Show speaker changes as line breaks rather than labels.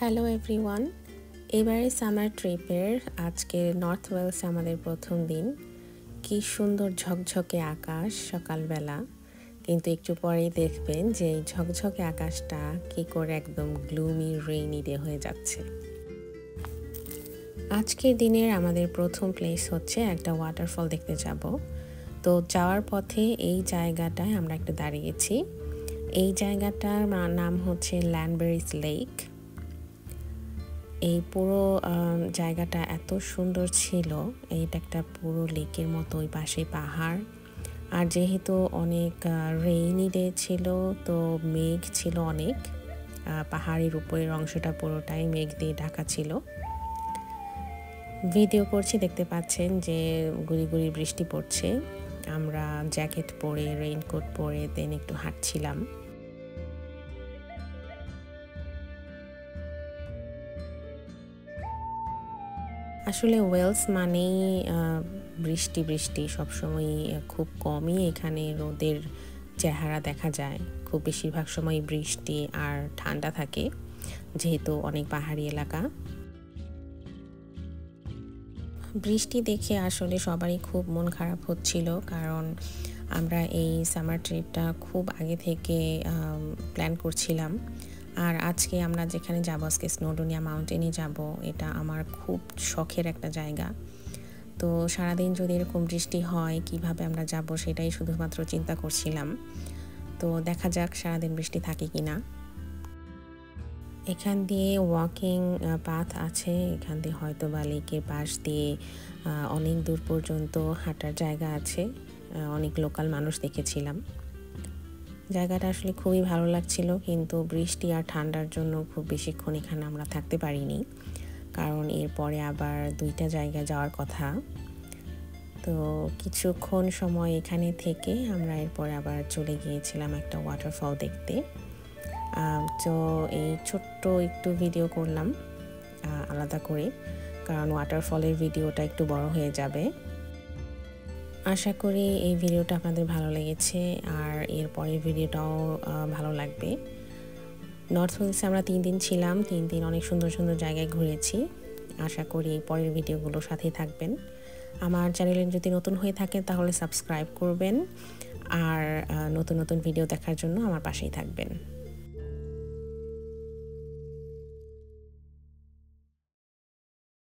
Hello everyone, এবারে summer ট্রিপের আজকে নর্থ ওয়েলস আমাদের প্রথম দিন। কি সুন্দর ঝকঝকে আকাশ সকালবেলা, কিন্তু একটু পরেই দেখবেন যে এই ঝকঝকে আকাশটা কি করে একদম গ্লুমি রেইনি ডে হয়ে যাচ্ছে। আজকের দিনের আমাদের প্রথম প্লেস হচ্ছে একটা ওয়াটারফল দেখতে যাব। তো যাওয়ার পথে এই জায়গাটায় আমরা একটু দাঁড়িয়েছি। এই জায়গাটার নাম হচ্ছে ল্যান্ডবেরিজ লেক। এই পুরো জায়গাটা এত সুন্দর ছিল। এইটা একটা পুরো লেকের মতো, ওই পাশে পাহাড়, আর যেহেতু অনেক রেইনি ডে ছিল তো মেঘ ছিল অনেক। পাহাড়ের উপরের অংশটা পুরোটাই মেঘ দিয়ে ঢাকা ছিল। ভিডিও করছি, দেখতে পাচ্ছেন যে গুড়ি গুড়ি বৃষ্টি পড়ছে। আমরা জ্যাকেট পরে রেইনকোট পরে দেন একটু হাঁটছিলাম। আসলে ওয়েলস মানেই বৃষ্টি বৃষ্টি, সবসময় খুব কমই এখানে রোদের চেহারা দেখা যায়। খুব বেশিরভাগ সময় বৃষ্টি আর ঠান্ডা থাকে, যেহেতু অনেক পাহাড়ি এলাকা। বৃষ্টি দেখে আসলে সবারই খুব মন খারাপ হচ্ছিল, কারণ আমরা এই সামার ট্রিপটা খুব আগে থেকে প্ল্যান করছিলাম। আর আজকে আমরা যেখানে যাবো, আজকে স্নোডোনিয়া মাউন্টেনে যাব। এটা আমার খুব শখের একটা জায়গা। তো সারাদিন যদি এরকম বৃষ্টি হয় কিভাবে আমরা যাব সেটাই শুধুমাত্র চিন্তা করছিলাম। তো দেখা যাক সারাদিন বৃষ্টি থাকে কি না। এখান দিয়ে ওয়াকিং পাথ আছে, এখান দিয়ে হয়তো বা লেকের পাশ দিয়ে অনেক দূর পর্যন্ত হাঁটার জায়গা আছে। অনেক লোকাল মানুষ দেখেছিলাম। জায়গাটা আসলে খুবই ভালো লাগছিল, কিন্তু বৃষ্টি আর ঠান্ডার জন্য খুব বেশিক্ষণ এখানে আমরা থাকতে পারিনি, কারণ এরপরে আবার দুইটা জায়গায় যাওয়ার কথা। তো কিছুক্ষণ সময় এখানে থেকে আমরা এরপরে আবার চলে গিয়েছিলাম একটা ওয়াটারফল দেখতে। তো এই ছোট্ট একটু ভিডিও করলাম আলাদা করে, কারণ ওয়াটারফলের ভিডিওটা একটু বড় হয়ে যাবে। আশা করি এই ভিডিওটা আপনাদের ভালো লেগেছে, আর এরপরের ভিডিওটাও ভালো লাগবে। নর্থ ওয়েলসে আমরা 3 দিন ছিলাম, 3 দিন অনেক সুন্দর সুন্দর জায়গায় ঘুরেছি। আশা করি পরের ভিডিওগুলোর সাথেই থাকবেন। আমার চ্যানেলে যদি নতুন হয়ে থাকেন তাহলে সাবস্ক্রাইব করবেন, আর নতুন নতুন ভিডিও দেখার জন্য আমার পাশেই থাকবেন।